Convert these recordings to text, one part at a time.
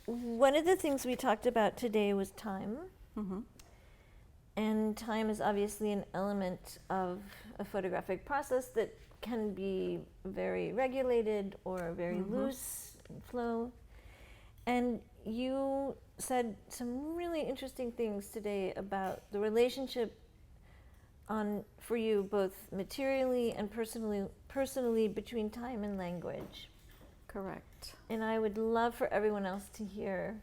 One of the things we talked about today was time. Mm-hmm. And time is obviously an element of a photographic process that can be very regulated or very loose in flow. And you said some really interesting things today about the relationship for you both materially and personally between time and language. Correct. And I would love for everyone else to hear,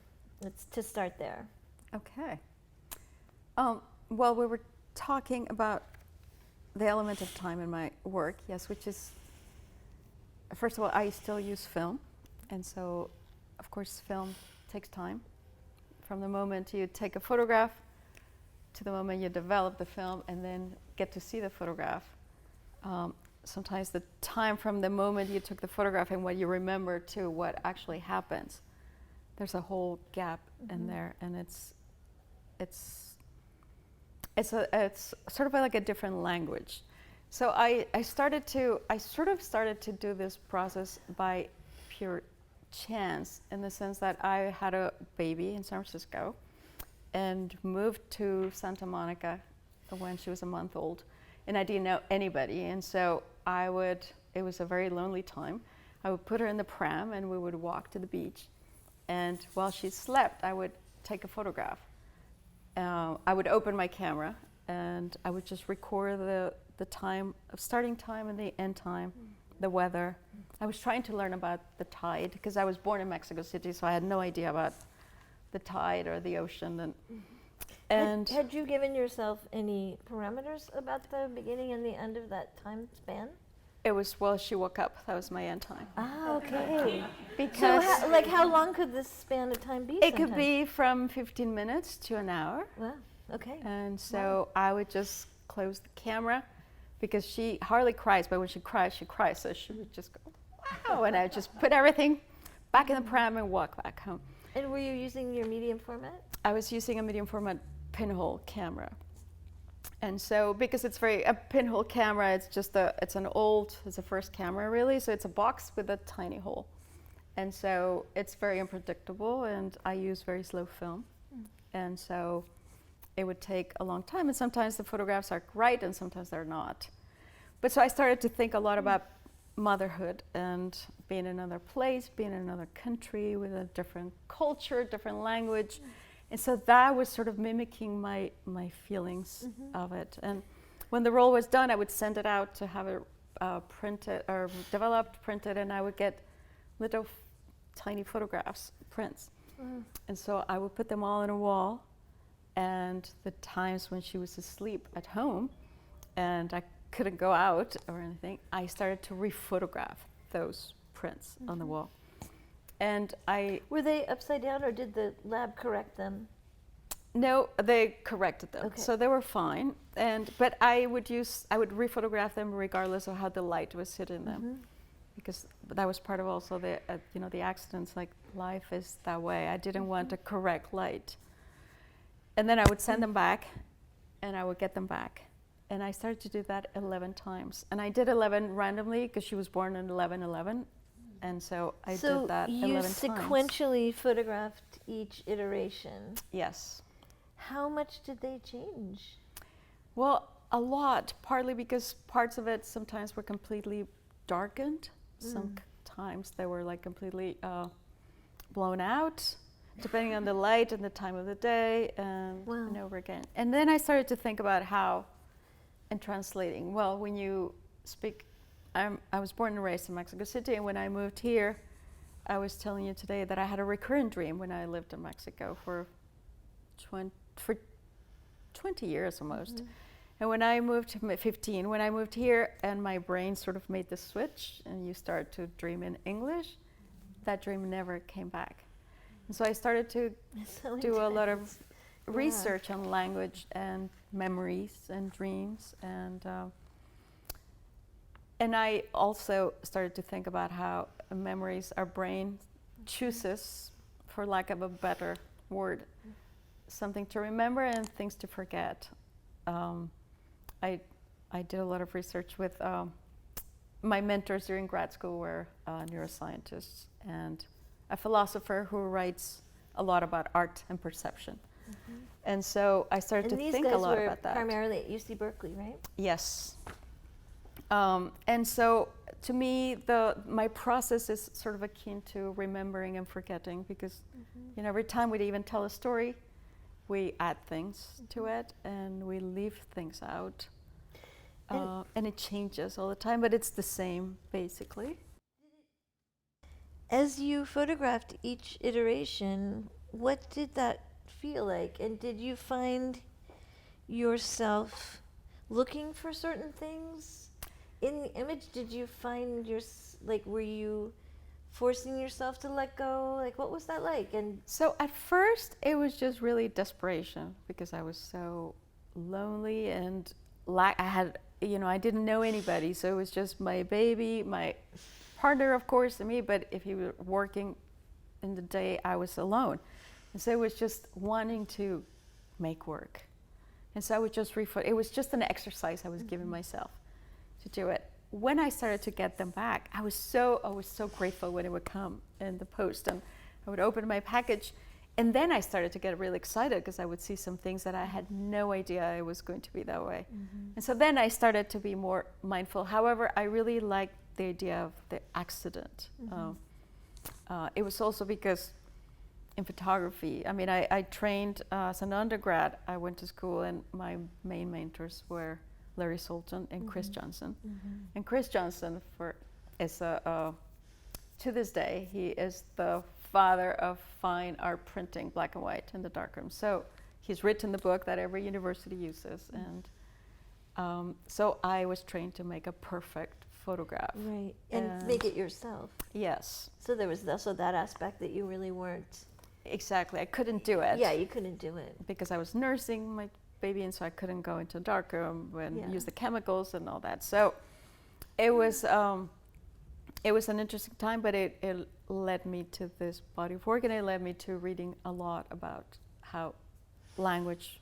to start there. Okay. Well, we were talking about the element of time in my work, yes, which is, first of all, I still use film. And so, of course, film takes time. From the moment you take a photograph to the moment you develop the film and then get to see the photograph. Sometimes the time from the moment you took the photograph and what you remember to what actually happens, there's a whole gap in there, and it's sort of like a different language. So I sort of started to do this process by pure chance, in the sense that I had a baby in San Francisco and moved to Santa Monica when she was a month old, and I didn't know anybody, and so it was a very lonely time. I would put her in the pram and we would walk to the beach, and while she slept I would take a photograph. I would open my camera and I would just record the time of starting time and the end time, the weather. I was trying to learn about the tide because I was born in Mexico City, so I had no idea about the tide or the ocean. And had you given yourself any parameters about the beginning and the end of that time span? it was, well, she woke up. That was my end time. Ah, okay. Because So how long could this span of time be? it could be from 15 minutes to an hour. Wow, okay. And so I would just close the camera, because she hardly cries, but when she cries, so she would just go, wow, and I would just put everything back in the pram and walk back home. And were you using your medium format? I was using a medium format pinhole camera. And so, because it's a pinhole camera, it's a first camera really, so it's a box with a tiny hole. And so it's very unpredictable, and I use very slow film. And so it would take a long time, and sometimes the photographs are right and sometimes they're not. But so I started to think a lot about motherhood and being in another place, being in another country with a different culture, different language. And so that was sort of mimicking my feelings of it. And when the roll was done, I would send it out to have it printed or developed, printed, and I would get little tiny photographs, prints. And so I would put them all on a wall, and the times when she was asleep at home and I couldn't go out or anything, I started to rephotograph those prints on the wall. And were they upside down, or did the lab correct them? No, they corrected them, Okay. so they were fine. But I would rephotograph them regardless of how the light was hitting them, because that was part of also the accidents. Like, life is that way. I didn't want a correct light, and then I would send them back, and I would get them back, and I started to do that 11 times, and I did 11 randomly because she was born in 11/11. And so I did that 11 times. So you sequentially photographed each iteration. Yes. How much did they change? Well, a lot, partly because parts of it sometimes were completely darkened. Sometimes they were like completely blown out, depending on the light and the time of the day, and over again. And then I started to think about how, and translating, well, when you speak, I was born and raised in Mexico City, and when I moved here, I was telling you today that I had a recurrent dream when I lived in Mexico for 20 years almost. And when I moved to 15, when I moved here and my brain sort of made the switch and you start to dream in English, that dream never came back. And so I started to do a lot of research on language and memories and dreams, and I also started to think about how memories, our brain chooses, for lack of a better word, something to remember and things to forget. I did a lot of research with my mentors during grad school were neuroscientists, and a philosopher who writes a lot about art and perception. And so I started to think a lot about that. Primarily at UC Berkeley, right? Yes. And so to me, my process is sort of akin to remembering and forgetting, because you know, every time we even tell a story, we add things to it and we leave things out. And it changes all the time, but it's the same basically. As you photographed each iteration, what did that feel like? And did you find yourself looking for certain things in the image? Did you find were you forcing yourself to let go? Like, what was that like? And so at first it was just really desperation, because I was so lonely and I had, you know, I didn't know anybody. So it was just my baby, my partner, of course, and me, but if he were working in the day, I was alone. And so it was just wanting to make work. And so I would just it was just an exercise I was giving myself to do it. When I started to get them back, I was so grateful when it would come in the post, and I would open my package. And then I started to get really excited, because I would see some things that I had no idea it was going to be that way. And so then I started to be more mindful. However, I really liked the idea of the accident. It was also because in photography, I mean, I trained as an undergrad. I went to school, and my main mentors were Larry Sultan and Chris Johnson. And Chris Johnson is to this day, he is the father of fine art printing, black and white in the darkroom. So he's written the book that every university uses. And so I was trained to make a perfect photograph. Right, and make it yourself. Yes. So there was also that aspect that you really weren't. Exactly, I couldn't do it. Yeah, you couldn't do it. Because I was nursing my baby, and so I couldn't go into the darkroom and use the chemicals and all that. So it was an interesting time, but it led me to this body of work, and it led me to reading a lot about how language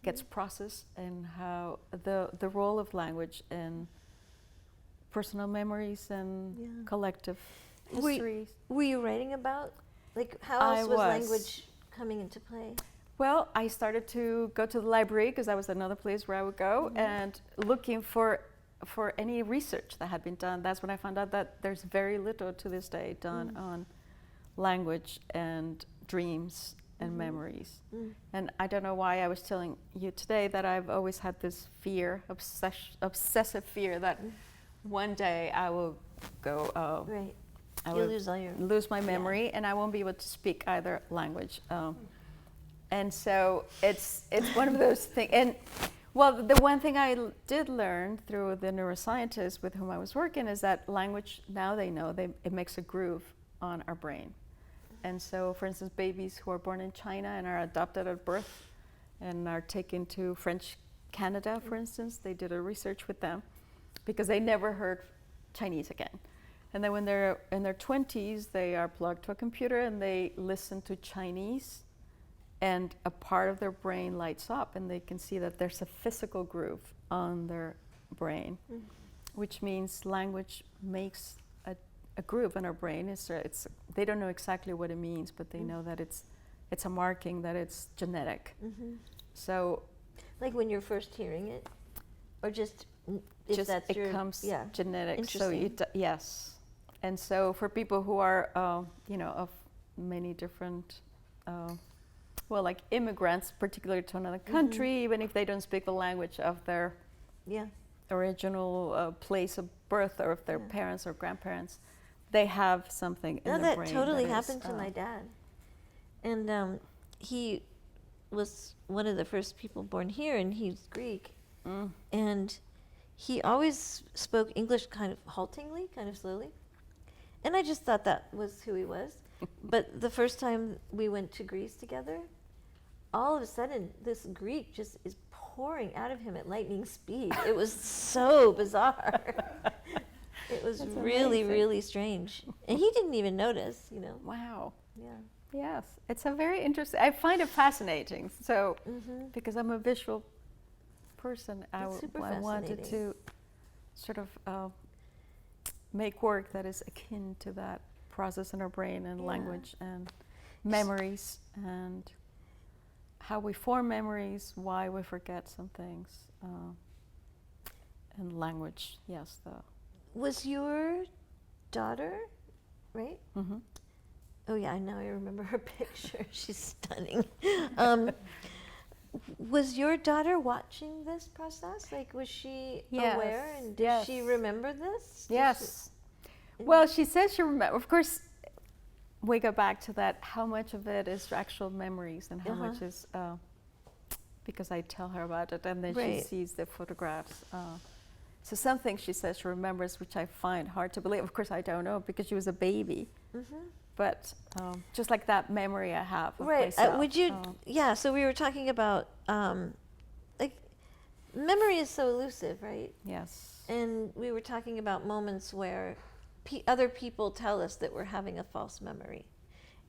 gets processed, and how the role of language in personal memories and collective histories. Were you writing about, like, how else was language coming into play? Well, I started to go to the library, because that was another place where I would go, and looking for any research that had been done. That's when I found out that there's very little to this day done on language and dreams and memories. And I don't know why I was telling you today that I've always had this fear, obsessive fear, that one day I will go, Right. I You'll will lose my memory, and I won't be able to speak either language. And so it's one of those things. And well, the one thing I did learn through the neuroscientists with whom I was working is that language, now they know, it makes a groove on our brain. And so, for instance, babies who are born in China and are adopted at birth and are taken to French Canada, for instance, they did a research with them because they never heard Chinese again. And then when they're in their 20s, they are plugged to a computer and they listen to Chinese, and a part of their brain lights up, and they can see that there's a physical groove on their brain, which means language makes a groove in our brain. They don't know exactly what it means, but they know that it's a marking, that it's genetic. So, like when you're first hearing it, or just it becomes genetic. So yes, and so for people who are of many different like immigrants, particularly to another country, even if they don't speak the language of their original place of birth, or of their parents or grandparents, they have something in their brain. That totally happened to my dad. And he was one of the first people born here, and he's Greek. And he always spoke English kind of haltingly, kind of slowly. And I just thought that was who he was. But the first time we went to Greece together, all of a sudden, this Greek just is pouring out of him at lightning speed. It was so bizarre. It was really, really strange. And he didn't even notice, Wow. Yeah. Yes, it's a very interesting, I find it fascinating. So, because I'm a visual person, I wanted to sort of make work that is akin to that. process in our brain and Yeah. language and memories and how we form memories, why we forget some things, and language. Yes, Was your daughter, right? mm-hmm. Oh yeah, now I remember her picture. She's stunning. Was your daughter watching this process? Like, was she Yes, aware, and did yes. she remember this? Did Yes. she- Well, she says she remember. Of course, we go back to that. How much of it is actual memories, and how much is because I tell her about it, and then she Right. sees the photographs. So some things she says she remembers, which I find hard to believe. Of course, I don't know because she was a baby. Mhm. But just like that memory I have of Right. myself. Would you? Yeah. So we were talking about like memory is so elusive, right? Yes. And we were talking about moments where other people tell us that we're having a false memory,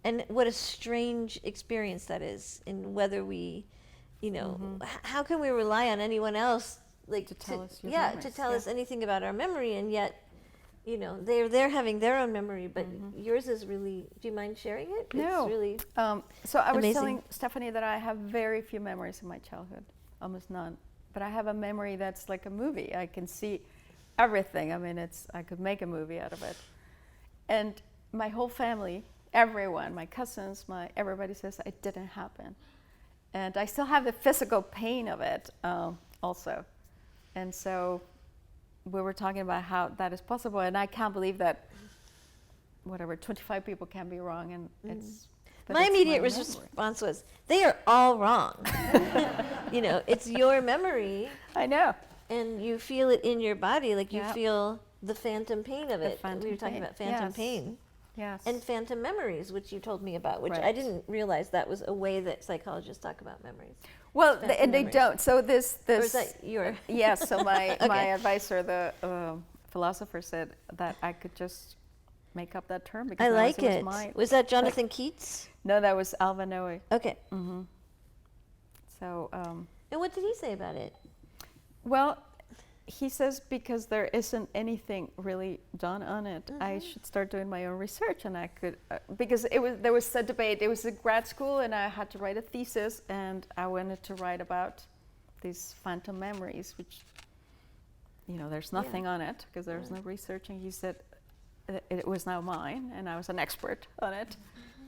and what a strange experience that is. And whether we, how can we rely on anyone else like To tell us your to memories, tell yeah. us anything about our memory, and yet. They're having their own memory, but yours is really. Do you mind sharing it? No. It's really So I was amazing. telling Stephanie that I have very few memories in my childhood, almost none. But I have a memory that's like a movie. I can see everything. I mean, I could make a movie out of it. And my whole family, everyone, my cousins, everybody says it didn't happen. And I still have the physical pain of it also. And so we were talking about how that is possible, and I can't believe that 25 people can be wrong, and it's. but my it's immediate memory. response was, they are all wrong. It's your memory, I know. and you feel it in your body, like you Yep. feel the phantom pain of The it. We phantom were talking pain, about phantom yes. pain Yes. and phantom memories, which you told me about, which I Right. didn't realize that was a way that psychologists talk about memories. well, phantom and they memories. don't. So this. Or is that your? Yes. So my my Okay. advisor, the philosopher, said that I could just make up that term because I that like was it. my. Was that Jonathan Keats? No, that was Alva Noe. Okay. Mm-hmm. So. And what did he say about it? Well, he says because there isn't anything really done on it, I should start doing my own research, and I could because there was a debate. It was a grad school, and I had to write a thesis, and I wanted to write about these phantom memories, which there's nothing on it because there was no research. And he said it was now mine, and I was an expert on it.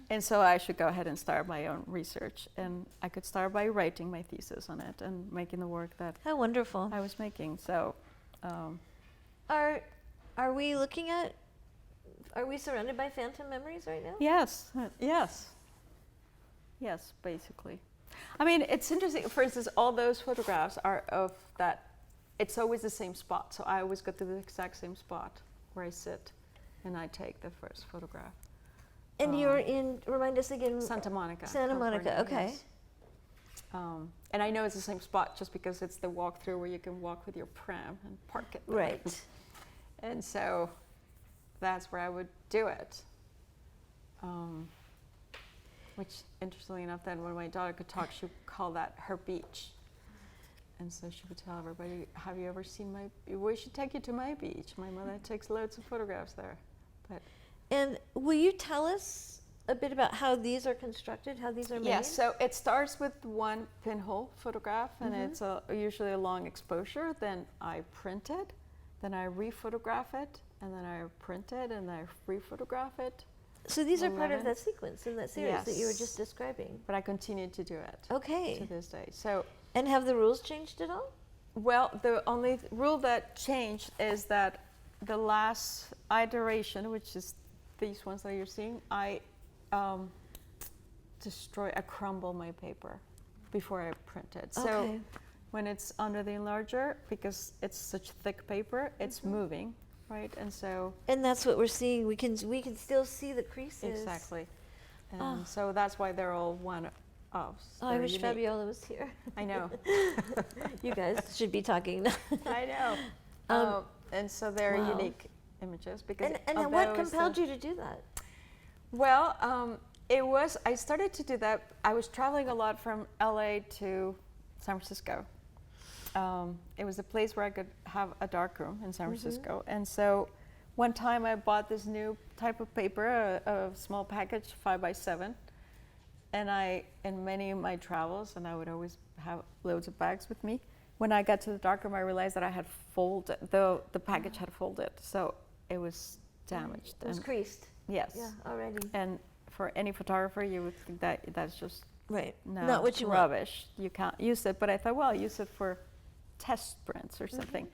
And so I should go ahead and start my own research, and I could start by writing my thesis on it and making the work that How wonderful. I was making. So, Are we looking at? Are we surrounded by phantom memories right now? yes, basically. I mean, it's interesting. For instance, all those photographs are of that. It's always the same spot, so I always go to the exact same spot where I sit, and I take the first photograph. And you're in. Remind us again. Santa Monica. Santa Monica. California, Okay. yes. And I know it's the same spot just because it's the walkthrough where you can walk with your pram and park it there. Right. And so that's where I would do it. Which, interestingly enough, then when my daughter could talk, she would call that her beach. And so she would tell everybody, have you ever seen we should take you to my beach. My mother takes loads of photographs there. But And will you tell us a bit about how these are constructed, how these are made? yes, so it starts with one pinhole photograph, and it's usually a long exposure. Then I print it, then I rephotograph it, and then I print it, and I rephotograph it. So these are part of 11. that sequence in that series that you were just Yes. describing. But I continue to do it Okay. to this day. So, And have the rules changed at all? well, the only rule that changed is that the last iteration, which is these ones that you're seeing, I I crumble my paper before I print it. So Okay. when it's under the enlarger, because it's such thick paper, it's moving, right? And so And that's what we're seeing. We can still see the creases. exactly. And Oh. so that's why they're all one of. Oh, I wish Fabiola was here. I know. You guys should be talking. I know. And so they're wow. unique images because. And what compelled you to do that? Well, I started to do that. I was traveling a lot from LA to San Francisco. It was a place where I could have a dark room in San Francisco. And so one time I bought this new type of paper, a small package, 5x7, and in many of my travels, and I would always have loads of bags with me. When I got to the darkroom, I realized that I had folded, the package had folded, so it was damaged. It was creased. Yes. Yeah, already. And for any photographer, you would think that that's just not what you rubbish. You can't use it. But I thought, well, I'll use it for test prints or something.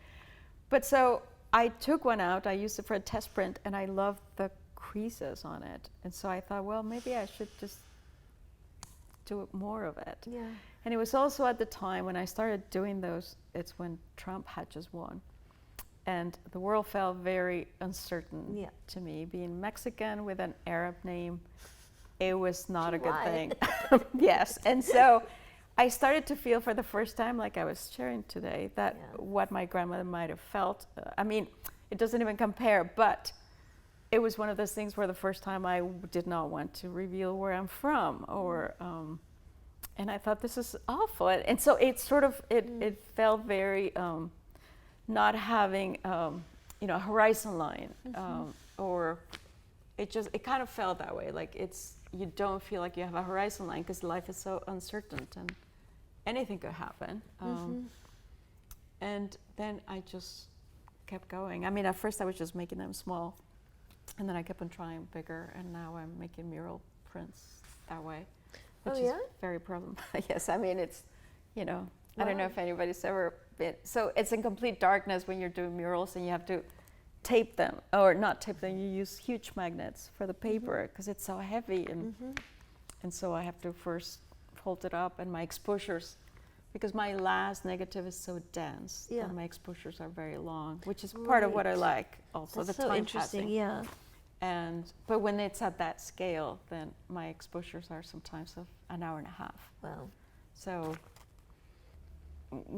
But so I took one out, I used it for a test print, and I loved the creases on it. And so I thought, well, maybe I should just do more of it. Yeah. And it was also at the time when I started doing those, it's when Trump had just won. And the world felt very uncertain to me. Being Mexican with an Arab name, it was not a good thing. Yes. And so I started to feel for the first time, like I was sharing today, that what my grandmother might have felt. I mean, it doesn't even compare, but it was one of those things where the first time I did not want to reveal where I'm from, or and I thought, this is awful. And so it sort of, it felt very, not having, a horizon line, or it kind of felt that way. Like you don't feel like you have a horizon line because life is so uncertain and anything could happen. And then I just kept going. I mean, at first I was just making them small, and then I kept on trying bigger, and now I'm making mural prints that way, which is very problematic. Yes, I mean, it's, I don't know if anybody's ever been, so it's in complete darkness when you're doing murals and you have to tape them, or not tape them, you use huge magnets for the paper because it's so heavy, and so I have to first fold it up, and my exposures, because my last negative is so dense, and my exposures are very long, which is part of what I like also. That's the so time interesting, passing. But when it's at that scale, then my exposures are sometimes of an hour and a half. Wow. So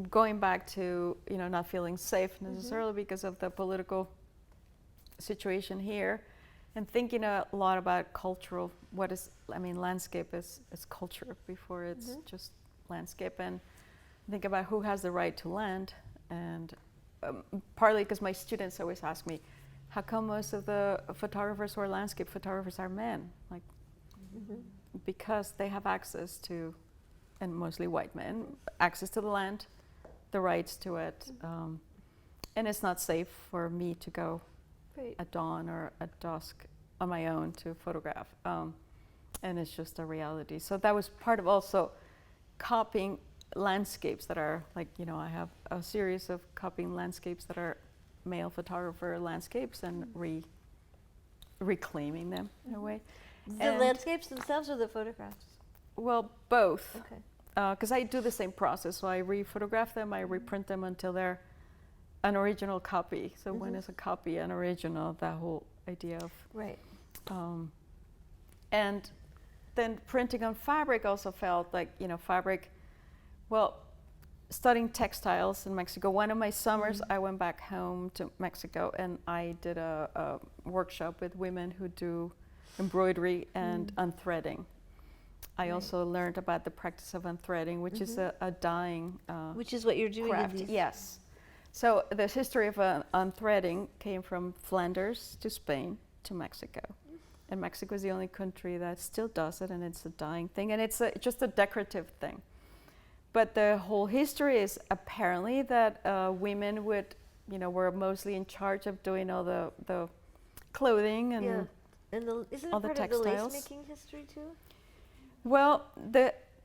going back to, not feeling safe necessarily because of the political situation here, and thinking a lot about cultural, landscape is culture before it's just landscape, and think about who has the right to land. And partly because my students always ask me, how come most of the photographers who are landscape photographers are men? Like, because they have access to, and mostly white men, access to the land, the rights to it. And it's not safe for me to go at dawn or at dusk on my own to photograph. And it's just a reality. So that was part of also copying landscapes that are like, I have a series of copying landscapes that are male photographer landscapes and reclaiming them in a way. The landscapes themselves or the photographs? Well, both. Okay. Because I do the same process. So I re-photograph them, I reprint them until they're an original copy. So when is a copy an original? That whole idea of and then printing on fabric also felt like, fabric. Well, studying textiles in Mexico, one of my summers I went back home to Mexico, and I did a workshop with women who do embroidery and unthreading. I also learned about the practice of unthreading, which is a dyeing which is what you're doing craft. in these. Yes. So the history of unthreading came from Flanders to Spain to Mexico. And Mexico is the only country that still does it, and it's a dyeing thing, and it's just a decorative thing. But the whole history is apparently that women were mostly in charge of doing all the clothing and isn't all it the part textiles. of the lace making history too? Well,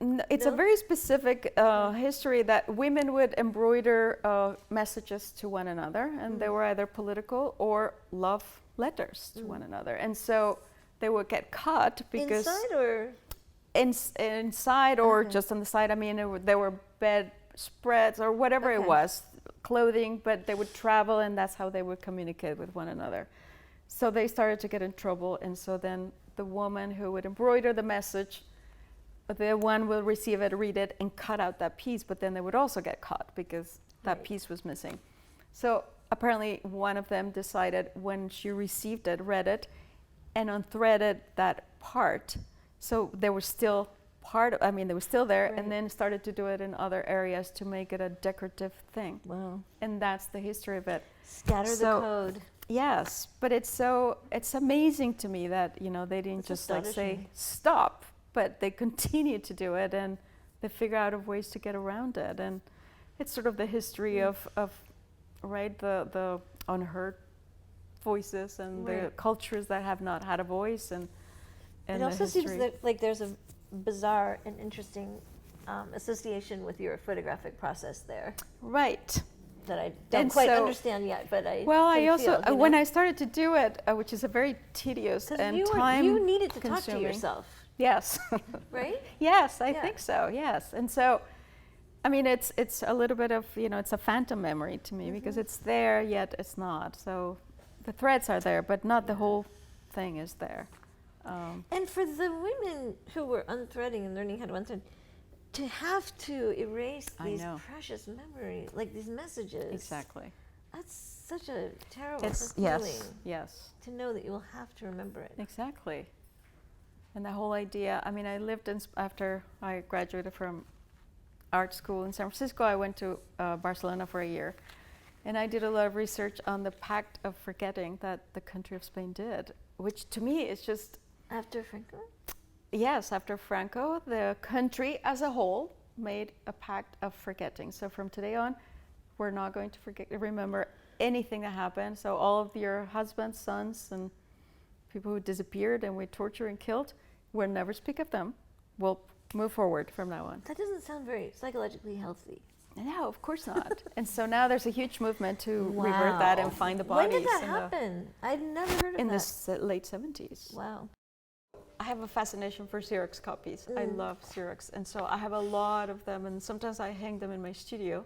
it's a very specific history that women would embroider messages to one another, and they were either political or love letters to one another, and so they would get caught because inside or inside or just on the side. I mean, there were bed spreads or whatever it was, clothing, but they would travel, and that's how they would communicate with one another. So they started to get in trouble, and so then the woman who would embroider the message, the one will receive it, read it, and cut out that piece, but then they would also get caught because that piece was missing. So apparently one of them decided when she received it, read it, and unthreaded that part. So they were still they were still there, and then started to do it in other areas to make it a decorative thing. Wow. And that's the history of it. Scatter the code. Yes, but it's amazing to me that, you know, they didn't It's just like say astonishing. stop, but they continue to do it, and they figure out of ways to get around it. And it's sort of the history of right, the unheard voices and the Right. cultures that have not had a voice, and It the also seems history. that like there's a bizarre and interesting association with your photographic process there Right. that I don't And quite so- understand yet, but I Well, I can also feel, when I started to do it, which is a very tedious because and you needed to talk to time-consuming. yourself, Yes. right? Yes, I Yeah. think so. Yes, and so, I mean, it's a little bit of, you know, it's a phantom memory to me because it's there yet it's not. So, the threads are there, but not the whole thing is there. And for the women who were unthreading and learning how to unthread, to have to erase I these know. precious memories, like these messages. Exactly. That's such a terrible It's feeling yes, to know that you will have to remember it. exactly. And the whole idea. I mean, I lived in after I graduated from art school in San Francisco. I went to Barcelona for a year, and I did a lot of research on the pact of forgetting that the country of Spain did, which to me is just. After Franco? Yes, after Franco, the country as a whole made a pact of forgetting. So from today on, we're not going to remember anything that happened. So all of your husbands, sons, and people who disappeared and we tortured and killed, we'll never speak of them. We'll move forward from now on. That doesn't sound very psychologically healthy. No, of course not. And so now there's a huge movement to revert that and find the bodies. When did that happen? I'd never heard of in that. the late 70s. Wow. I have a fascination for Xerox copies. I love Xerox. And so I have a lot of them, and sometimes I hang them in my studio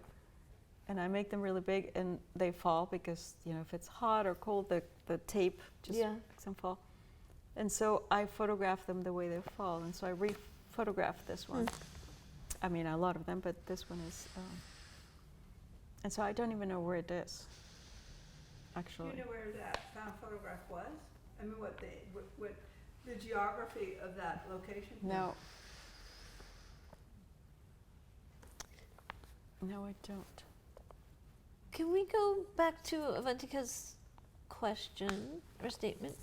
and I make them really big and they fall because, you know, if it's hot or cold, the tape just makes them fall. And so I photograph them the way they fall. And so I re-photographed this one. I mean, a lot of them, but this one is. And so I don't even know where it is, actually. Do you know where that found photograph was? I mean, what the geography of that location? No. No, I don't. Can we go back to Avantika's question or statement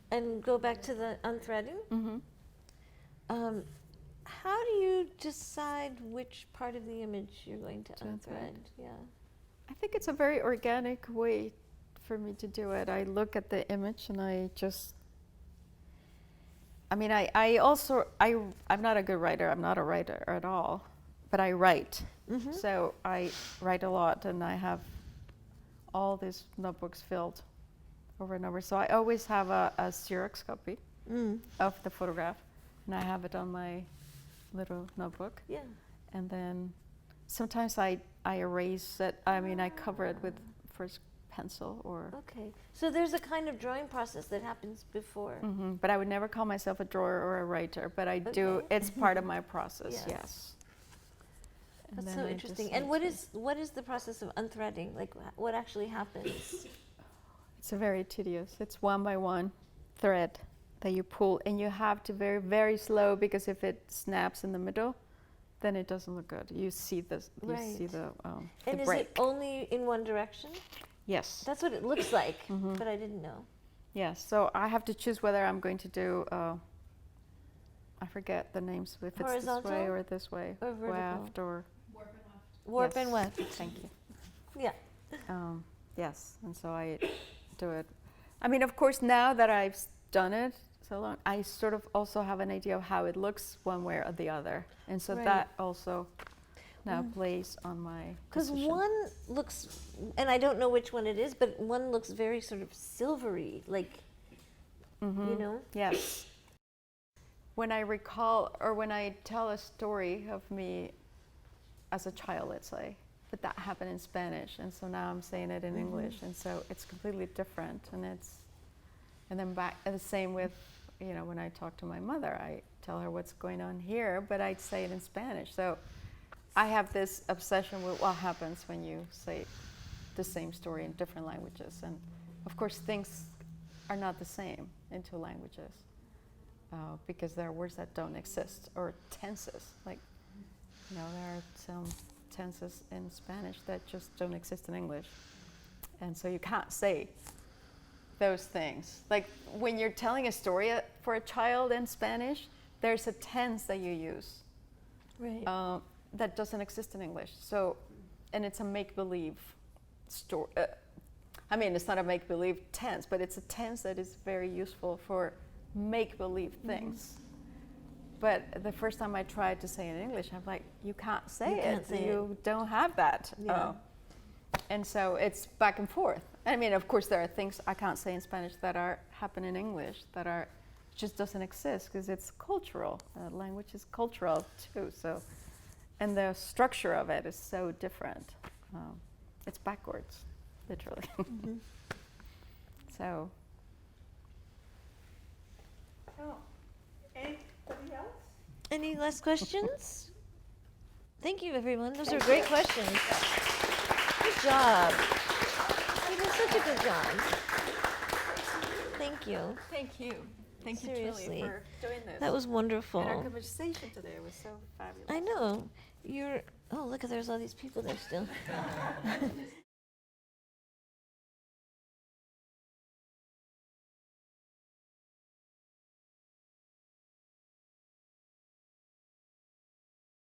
and go back to the unthreading? Mm-hmm. How do you decide which part of the image you're going to unthread? Yeah. I think it's a very organic way for me to do it. I look at the image and I just. I mean, I'm not a good writer. I'm not a writer at all, but I write. Mm-hmm. So I write a lot, and I have all these notebooks filled over and over. So I always have a Xerox copy of the photograph, and I have it on my little notebook. Yeah. And then sometimes I erase it. I mean, I cover it with first pencil or. Okay. So there's a kind of drawing process that happens before. But I would never call myself a drawer or a writer, but I do. Okay. It's part of my process. Yes. Yes. And That's then so I interesting. decide And what is the process of unthreading? Like, what actually happens? It's a very tedious. It's one by one thread that you pull, and you have to very, very slow, because if it snaps in the middle, then it doesn't look good. You see this. You see the And is break. it only in one direction? Yes. That's what it looks like, but I didn't know. Yes. So I have to choose whether I'm going to do. I forget the names. If it's this way Horizontal or this way, or vertical? weft or. Warp Yes. and weft. Thank you. Yeah. Yes, and so I do it. I mean, of course, now that I've done it so long, I sort of also have an idea of how it looks one way or the other, and so Right. that also now plays on my. Because decision. one looks, and I don't know which one it is, but one looks very sort of silvery, like, you know? Yes. When I recall, or when I tell a story of me as a child, let's say, but that happened in Spanish, and so now I'm saying it in English, and so it's completely different, and then back, and the same with, you know, when I talk to my mother, I tell her what's going on here, but I'd say it in Spanish. So I have this obsession with what happens when you say the same story in different languages, and of course things are not the same in two languages, because there are words that don't exist, or tenses, like, you know, there are some tenses in Spanish that just don't exist in English. And so you can't say those things. Like when you're telling a story for a child in Spanish, there's a tense that you use Right. that doesn't exist in English. So, and it's a make-believe story. I mean, it's not a make-believe tense, but it's a tense that is very useful for make-believe things. But the first time I tried to say it in English, I'm like, you can't say You it. can't say You don't have that. Yeah. And so it's back and forth. I mean, of course, there are things I can't say in Spanish that happen in English that just doesn't exist because it's cultural. Language is cultural too. So, and the structure of it is so different. It's backwards, literally. So. Oh, anybody else? Any last questions? Thank you, everyone. Those are great questions. Good job. You did such a good job. Thank you. Thank you. Thank you, Seriously. Julie, for doing this. That was wonderful. And our conversation today was so fabulous. I know. Oh, look, there's all these people there still.